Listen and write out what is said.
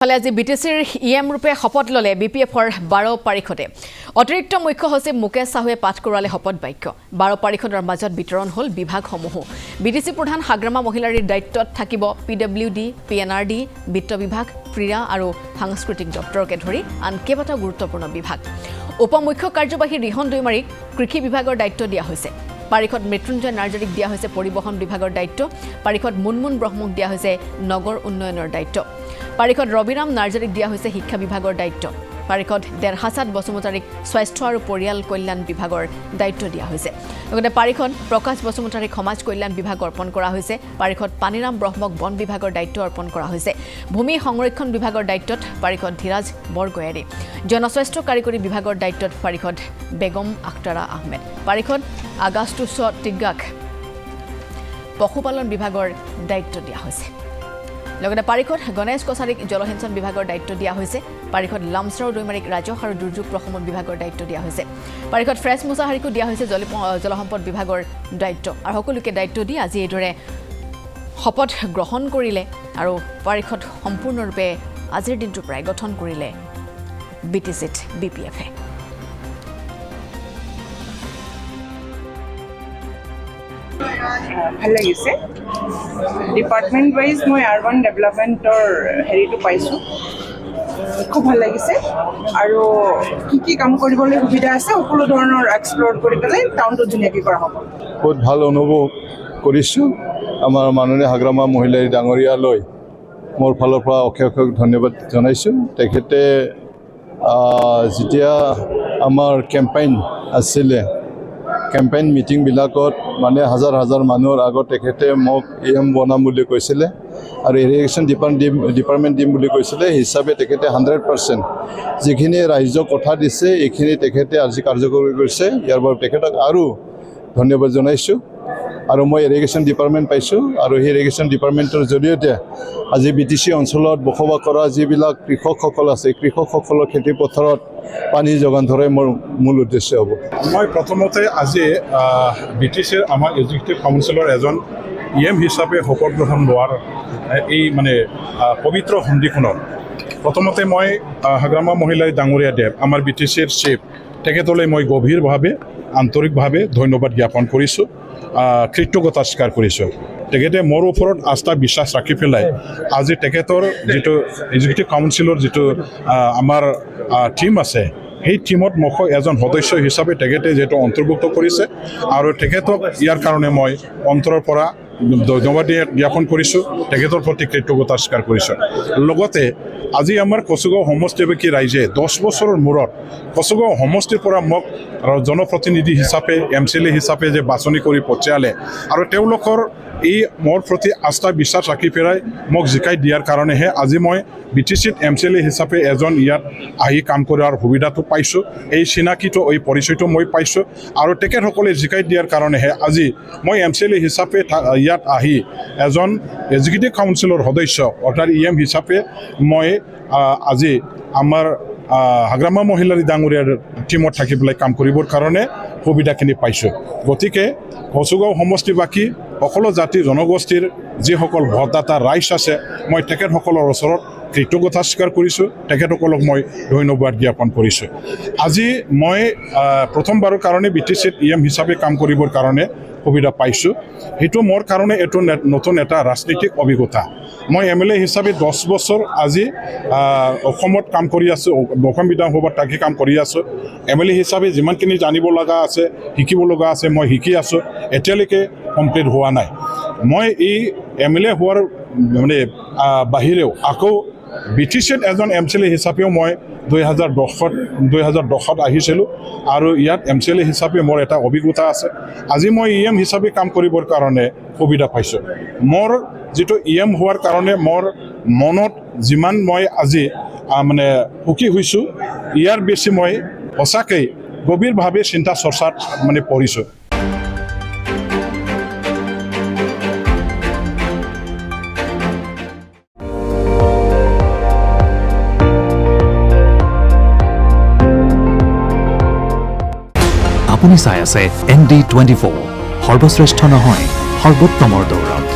ফালে আজি বিটিসিৰ ইএম ৰূপে শপত ললে বিপিএফৰ 12 পাৰিষদে অতিৰিক্ত মুখ্য সচিব মুকেশ সাহুৱে পাঠ কৰালে শপত বাক্য 12 পাৰিষদৰ মাজত বিতৰণ হল বিভাগসমূহ বিটিসি প্ৰধান হাগ্ৰামা মহিলাৰ দায়িত্বত থাকিব পিডব্লিউডি পিএনআৰডি বিত্ত বিভাগ ক্ৰীড়া আৰু সাংস্কৃতিক দপ্তৰকে ধৰি আন কেইবাটাও গুৰুত্বপূৰ্ণ বিভাগ উপমুখ্য কাৰ্যবাহী ৰিহন দুইমাৰীক কৃষি বিভাগৰ দায়িত্ব দিয়া হৈছে পাৰিষদ মৃত্যুঞ্জয় নাৰ্জাৰীক দিয়া হৈছে পৰিবহণ বিভাগৰ দায়িত্ব পাৰিষদ মুনমুন ব্ৰহ্মক দিয়া হৈছে নগৰ উন্নয়নৰ দায়িত্ব পাৰিষদ ৰবিৰাম নাৰ্জাৰীক দিয়া হৈছে শিক্ষা বিভাগৰ দায়িত্ব পাৰিষদ দেৰহাছাত বসুমতাৰীক স্বাস্থ্য আৰু পৰিয়াল কল্যাণ বিভাগৰ দায়িত্ব দিয়া হৈছে লগতে পাৰিষদ প্ৰকাশ বসুমতাৰীক সমাজ কল্যাণ বিভাগ অৰ্পণ কৰা হৈছে পাৰিষদ পানীৰাম ব্ৰহ্মক বন বিভাগৰ দায়িত্ব অৰ্পণ কৰা হৈছে ভূমি সংৰক্ষণ বিভাগৰ দায়িত্বত পাৰিষদ ধীৰাজ বৰগয়াৰী জনস্বাস্থ্য কাৰিকৰী বিভাগৰ দায়িত্বত পাৰিষদ বেগম আখতাৰা আহমেদ পাৰিষদ আগাস্তুছ টিগাক পশুপালন বিভাগৰ দায়িত্ব দিয়া হৈছে লগতে পাৰিষদ গণেশ কছাৰীক জলসিঞ্চন বিভাগৰ দায়িত্ব দিয়া হৈছে পাৰিষদ লামছৰাও দুইমাৰীক ৰাজহ আৰু দুৰ্যোগ প্ৰশমন বিভাগৰ দায়িত্ব দিয়া হৈছে পাৰিষদ ফ্ৰেছ মুছাহাৰীকো দিয়া হৈছে জলসম্পদ বিভাগৰ দায়িত্ব আৰু সকলোকে দায়িত্ব দি আজি এইদৰে শপত গ্ৰহণ কৰিলে আৰু পাৰিষদ সম্পূৰ্ণৰূপে আজিৰ দিনটোৰ পৰাই গঠন কৰিলে বিটিসিত বিপিএফে ভাল লাগিছে ডিপাৰ্টমেণ্ট ৱাইজ মই আৰবান ডেভেলপমেণ্টৰ হেৰিটো পাইছোঁ খুব ভাল লাগিছে আৰু কি কাম কৰিবলৈ সুবিধা আছে সকলো ধৰণৰ এক্সপ্ল'ৰ কৰি পেলাই টাউনটো ধুনীয়াকৈ কৰা হ'ব বহুত ভাল অনুভৱ কৰিছোঁ আমাৰ মাননীয় হাগ্ৰামা মহিলাই ডাঙৰীয়ালৈ মোৰ ফালৰ পৰা অশেষ ধন্যবাদ জনাইছোঁ তেখেতে যেতিয়া আমাৰ কেম্পেইন আছিলে কেম্পেইন মিটিংবিলাকত মানে হাজাৰ হাজাৰ মানুহৰ আগত তেখেতে মোক এম বনাম বুলি কৈছিলে আৰু ইৰিগেশ্যন ডিপাৰ্টমেণ্ট দিম বুলি কৈছিলে হিচাপে তেখেতে 100% যিখিনি ৰাইজক কথা দিছে এইখিনি তেখেতে আজি কাৰ্যকৰী কৰিছে ইয়াৰ বাবে তেখেতক আৰু ধন্যবাদ জনাইছোঁ আৰু মই ইৰিগেশ্যন ডিপাৰ্টমেণ্ট পাইছোঁ আৰু সেই ইৰিগেশ্যন ডিপাৰ্টমেণ্টৰ জৰিয়তে আজি বিটিসি অঞ্চলত বসবাস কৰা যিবিলাক কৃষকসকল আছে কৃষকসকলৰ খেতি পথাৰত পানী যোগান ধৰাই মোৰ মূল উদ্দেশ্য হ'ব মই প্ৰথমতে আজি বিটিসিৰ আমাৰ এক্সিকিউটিভ কাউন্সিলৰ এজন ইএম হিচাপে শপত গ্ৰহণ লোৱাৰ এই মানে পবিত্ৰ সন্ধিখনত প্ৰথমতে মই হাগ্ৰামা মহিলাই ডাঙৰীয়া দেৱ আমাৰ বিটিসিৰ চিফ তেখেতলৈ মই গভীৰভাৱে আন্তৰিকভাৱে ধন্যবাদ জ্ঞাপন কৰিছোঁ কৃতজ্ঞতা স্বীকাৰ কৰিছোঁ তেখেতে মোৰ ওপৰত আস্থা বিশ্বাস ৰাখি পেলাই আজি তেখেতৰ যিটো এক্সিকিউটিভ কাউন্সিলৰ যিটো আমাৰ টীম আছে সেই টীমত মোক এজন সদস্য হিচাপে তেখেতে যিহেতু অন্তৰ্ভুক্ত কৰিছে আৰু তেখেতক ইয়াৰ কাৰণে মই অন্তৰৰ পৰা ধন্যবাদ জ্ঞাপন কৰিছোঁ তেখেতৰ প্ৰতি কৃতজ্ঞতা স্বীকাৰ কৰিছোঁ লগতে আজি আমাৰ কচুগাঁও সমষ্টিবাসী ৰাইজে 10 বছৰৰ মূৰত কচুগাঁও সমষ্টিৰ পৰা মোক জনপ্ৰতিনিধি হিচাপে MCLA হিচাপে যে বাছনি কৰি পঠিয়ালে আৰু তেওঁলোকৰ এই মোৰ প্ৰতি আস্থা বিশ্বাস ৰাখি পেলাই মোক জিকাই দিয়াৰ কাৰণেহে আজি মই বিটিসিত MCLA হিচাপে এজন ইয়াত আহি কাম কৰাৰ সুবিধাটো পাইছোঁ এই চিনাকিটো এই পৰিচয়টো মই পাইছোঁ আৰু তেখেতসকলে জিকাই দিয়াৰ কাৰণেহে আজি মই MCLA হিচাপে ইয়াত আহি এজন এক্সিকিউটিভ কাউন্সিলৰ সদস্য অৰ্থাৎ EM হিচাপে মই আজি আমাৰ হাগ্ৰামা মহিলাৰ ডাঙৰীয়াৰ টীমত থাকি পেলাই কাম কৰিবৰ কাৰণে সুবিধাখিনি পাইছোঁ গতিকে কচুগাঁও সমষ্টিবাসী সকলো জাতি জনগোষ্ঠীৰ যিসকল ভোটদাতা ৰাইজ আছে মই তেখেতসকলৰ ওচৰত কৃতজ্ঞতা স্বীকাৰ কৰিছোঁ তেখেতসকলক মই ধন্যবাদ জ্ঞাপন কৰিছোঁ আজি মই প্ৰথমবাৰৰ কাৰণে বিটিসিত EM হিচাপে কাম কৰিবৰ কাৰণে সুবিধা পাইছোঁ সেইটো মোৰ কাৰণে এইটো নতুন এটা ৰাজনৈতিক অভিজ্ঞতা মই MLA হিচাপে 10 বছৰ আজি অসমত কাম কৰি আছোঁ অসম বিধানসভাত থাকি কাম কৰি আছোঁ MLA হিচাপে যিমানখিনি জানিব লগা আছে শিকিব লগা আছে মই শিকি আছোঁ এতিয়ালৈকে কমপ্লিট হোৱা নাই মই এই MLA হোৱাৰ মানে বাহিৰেও আকৌ বিটিসিত এজন MCLA হিচাপেও মই 2010ত আহিছিলোঁ আৰু ইয়াত MCLA হিচাপে মোৰ এটা অভিজ্ঞতা আছে আজি মই EM হিচাপে কাম কৰিবৰ কাৰণে সুবিধা পাইছোঁ মোৰ যিটো EM হোৱাৰ কাৰণে মোৰ মনত যিমান মই আজি মানে সুখী হৈছোঁ ইয়াৰ বেছি মই সঁচাকৈ গভীৰভাৱে চিন্তা চৰ্চাত মানে পঢ়িছোঁ আপুনি চাই আছে ND24 সৰ্বশ্ৰেষ্ঠ নহয় সৰ্বোত্তমৰ দৌৰত